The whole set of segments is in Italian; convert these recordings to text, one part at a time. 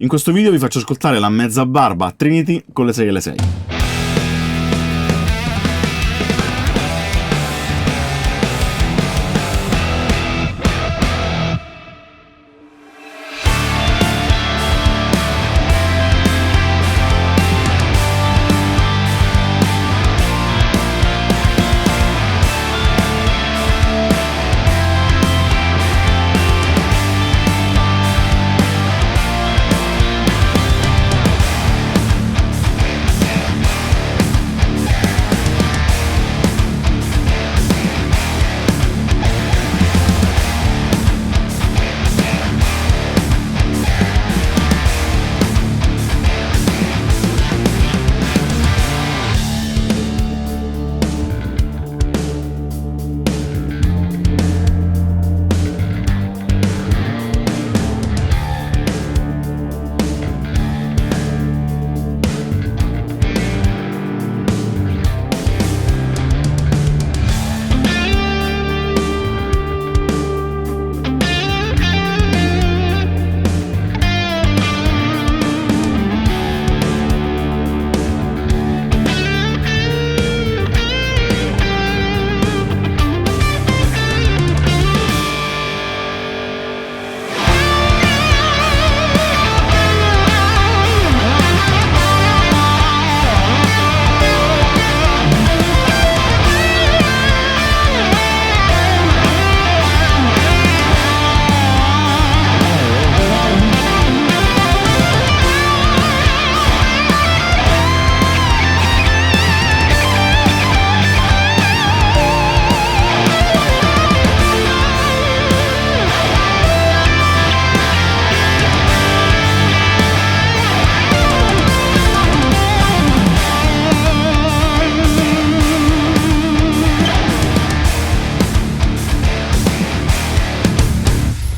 In questo video vi faccio ascoltare la mezza barba Trinity con le 6 e le 6.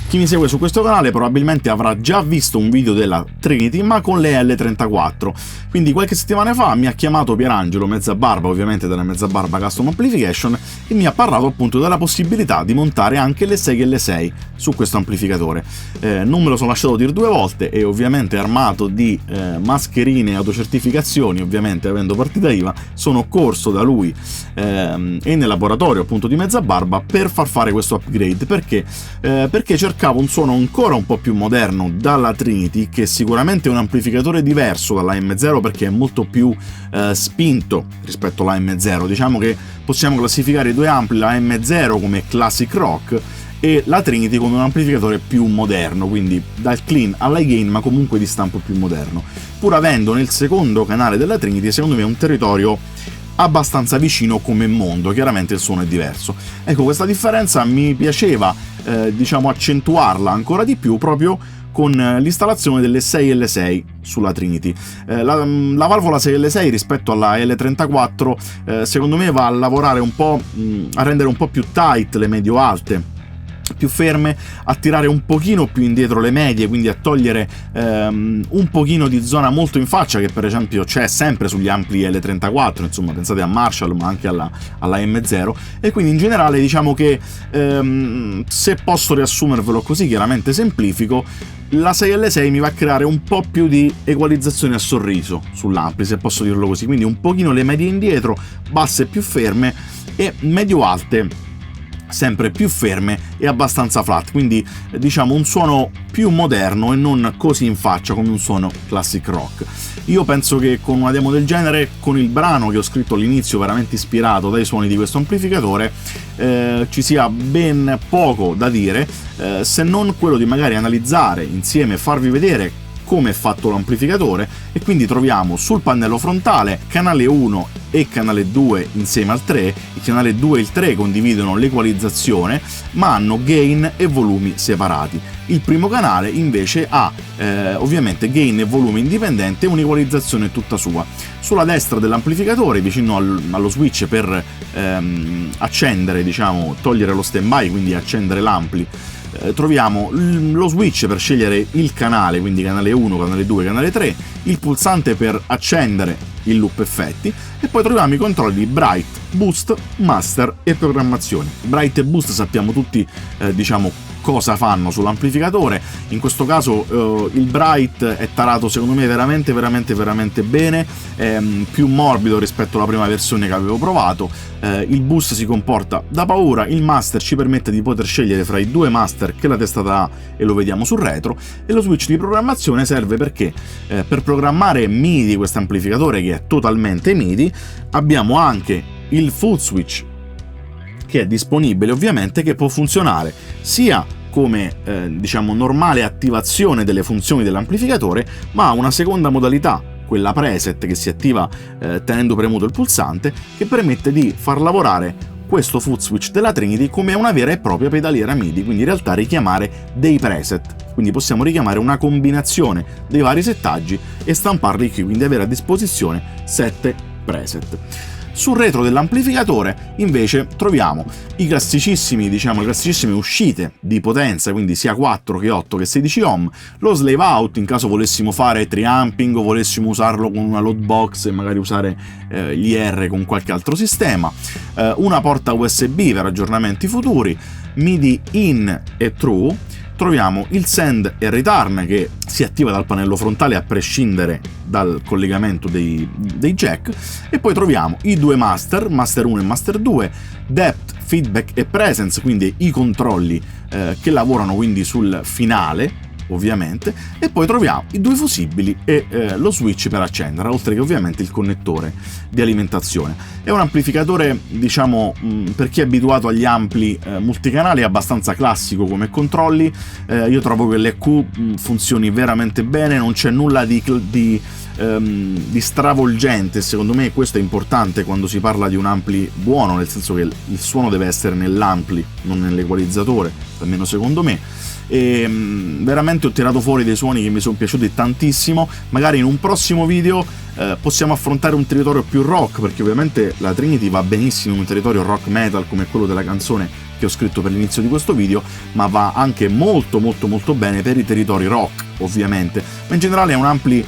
Chi mi segue su questo canale probabilmente avrà già visto un video della Trinity, ma con le L34. Quindi qualche settimana fa mi ha chiamato Pierangelo, mezzabarba ovviamente della Mezzabarba Custom Amplification, e mi ha parlato appunto della possibilità di montare anche le 6 e le 6 su questo amplificatore. Non me lo sono lasciato dire due volte, e ovviamente armato di mascherine e autocertificazioni, ovviamente avendo partita IVA, sono corso da lui e nel laboratorio appunto di Mezzabarba per far fare questo upgrade. Perché cercavo un suono ancora un po' più moderno dalla Trinity, che sicuramente è un amplificatore diverso dalla M0 perché è molto più spinto rispetto alla M0. Diciamo che possiamo classificare i due ampli, la M0 come classic rock e la Trinity come un amplificatore più moderno, quindi dal clean all'high gain, ma comunque di stampo più moderno, pur avendo nel secondo canale della Trinity secondo me un territorio abbastanza vicino come mondo. Chiaramente il suono è diverso. Ecco, questa differenza mi piaceva diciamo accentuarla ancora di più proprio con l'installazione delle 6 e le 6 sulla Trinity. La valvola 6 e le 6 rispetto alla L34 secondo me va a lavorare un po', a rendere un po' più tight le medio-alte, più ferme, a tirare un pochino più indietro le medie, quindi a togliere un pochino di zona molto in faccia che per esempio c'è sempre sugli ampli L34, insomma pensate a Marshall ma anche alla M0, e quindi in generale diciamo che se posso riassumervelo così, chiaramente semplifico, la 6L6 mi va a creare un po' più di equalizzazione a sorriso sull'ampli, se posso dirlo così, quindi un pochino le medie indietro, basse più ferme e medio-alte sempre più ferme e abbastanza flat, quindi diciamo un suono più moderno e non così in faccia come un suono classic rock. Io penso che con una demo del genere, con il brano che ho scritto all'inizio veramente ispirato dai suoni di questo amplificatore, ci sia ben poco da dire, se non quello di magari analizzare insieme e farvi vedere come è fatto l'amplificatore. E quindi troviamo sul pannello frontale canale 1 e canale 2 insieme al 3. Il canale 2 e il 3 condividono l'equalizzazione ma hanno gain e volumi separati. Il primo canale invece ha ovviamente gain e volume indipendente e un'equalizzazione tutta sua. Sulla destra dell'amplificatore, vicino allo switch per accendere, diciamo, togliere lo standby, quindi accendere l'ampli, troviamo lo switch per scegliere il canale, quindi canale 1, canale 2, canale 3, il pulsante per accendere il loop effetti, e poi troviamo i controlli Bright, Boost, Master e programmazione. Bright e Boost sappiamo tutti diciamo cosa fanno sull'amplificatore. In questo caso il Bright è tarato secondo me veramente bene, è più morbido rispetto alla prima versione che avevo provato, il boost si comporta da paura, il master ci permette di poter scegliere fra i due master che la testata ha e lo vediamo sul retro, e lo switch di programmazione serve perché per programmare MIDI questo amplificatore, che è totalmente MIDI, abbiamo anche il foot switch che è disponibile ovviamente, che può funzionare sia come diciamo normale attivazione delle funzioni dell'amplificatore, ma ha una seconda modalità, quella preset, che si attiva tenendo premuto il pulsante, che permette di far lavorare questo foot switch della Trinity come una vera e propria pedaliera MIDI, quindi in realtà richiamare dei preset, quindi possiamo richiamare una combinazione dei vari settaggi e stamparli qui, quindi avere a disposizione 7 preset. Sul retro dell'amplificatore invece troviamo le classicissime uscite di potenza, quindi sia 4 che 8 che 16 ohm, lo slave out in caso volessimo fare triamping o volessimo usarlo con una load box e magari usare gli IR con qualche altro sistema, una porta USB per aggiornamenti futuri, MIDI in e true. Troviamo il send e return che si attiva dal pannello frontale a prescindere dal collegamento dei jack, e poi troviamo i due master 1 e master 2, depth, feedback e presence, quindi i controlli che lavorano quindi sul finale ovviamente, e poi troviamo i due fusibili e lo switch per accendere, oltre che ovviamente il connettore di alimentazione. È un amplificatore, diciamo, per chi è abituato agli ampli multicanali, abbastanza classico come controlli. Io trovo che l'EQ funzioni veramente bene, non c'è nulla di stravolgente. Secondo me questo è importante quando si parla di un ampli buono, nel senso che il suono deve essere nell'ampli, non nell'equalizzatore, almeno secondo me. E veramente ho tirato fuori dei suoni che mi sono piaciuti tantissimo. Magari in un prossimo video possiamo affrontare un territorio più rock, perché ovviamente la Trinity va benissimo in un territorio rock metal come quello della canzone che ho scritto per l'inizio di questo video, ma va anche molto bene per i territori rock ovviamente. Ma in generale è un ampli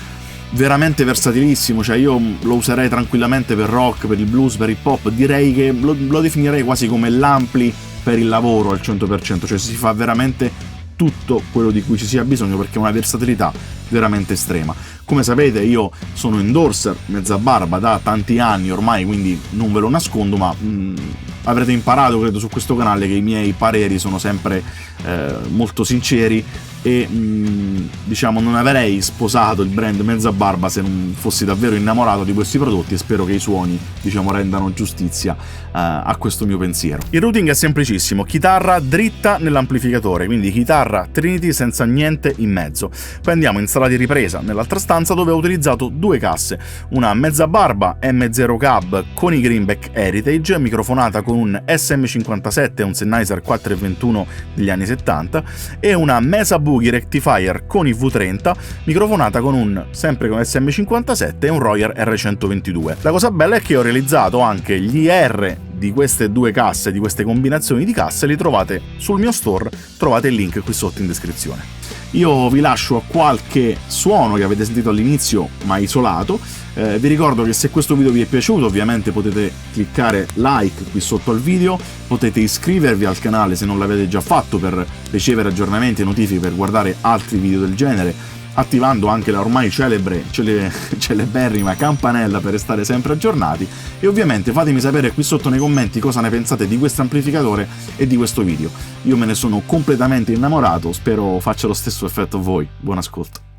veramente versatilissimo, cioè io lo userei tranquillamente per rock, per il blues, per hip hop. Direi che lo definirei quasi come l'ampli per il lavoro al 100%, cioè si fa veramente tutto quello di cui ci sia bisogno, perché è una versatilità veramente estrema. Come sapete io sono endorser mezza barba da tanti anni ormai, quindi non ve lo nascondo, ma avrete imparato credo su questo canale che i miei pareri sono sempre molto sinceri, e diciamo non avrei sposato il brand mezza barba se non fossi davvero innamorato di questi prodotti, e spero che i suoni, diciamo, rendano giustizia a questo mio pensiero. Il routing è semplicissimo: chitarra dritta nell'amplificatore, quindi chitarra Trinity senza niente in mezzo. Poi andiamo in sala di ripresa nell'altra stanza, dove ho utilizzato due casse, una mezza barba M0 Cab con i Greenback Heritage, microfonata con un SM57 e un Sennheiser 421 degli anni 70, e una Mesa Boogie Rectifier con i V30, microfonata con un sempre con SM57 e un Royer R122. La cosa bella è che ho realizzato anche gli IR di queste due casse, di queste combinazioni di casse, li trovate sul mio store, trovate il link qui sotto in descrizione. Io vi lascio a qualche suono che avete sentito all'inizio ma isolato. Vi ricordo che se questo video vi è piaciuto ovviamente potete cliccare like qui sotto al video, potete iscrivervi al canale se non l'avete già fatto per ricevere aggiornamenti e notifiche per guardare altri video del genere, attivando anche la ormai celeberrima campanella per restare sempre aggiornati, e ovviamente fatemi sapere qui sotto nei commenti cosa ne pensate di questo amplificatore e di questo video. Io me ne sono completamente innamorato, spero faccia lo stesso effetto a voi. Buon ascolto.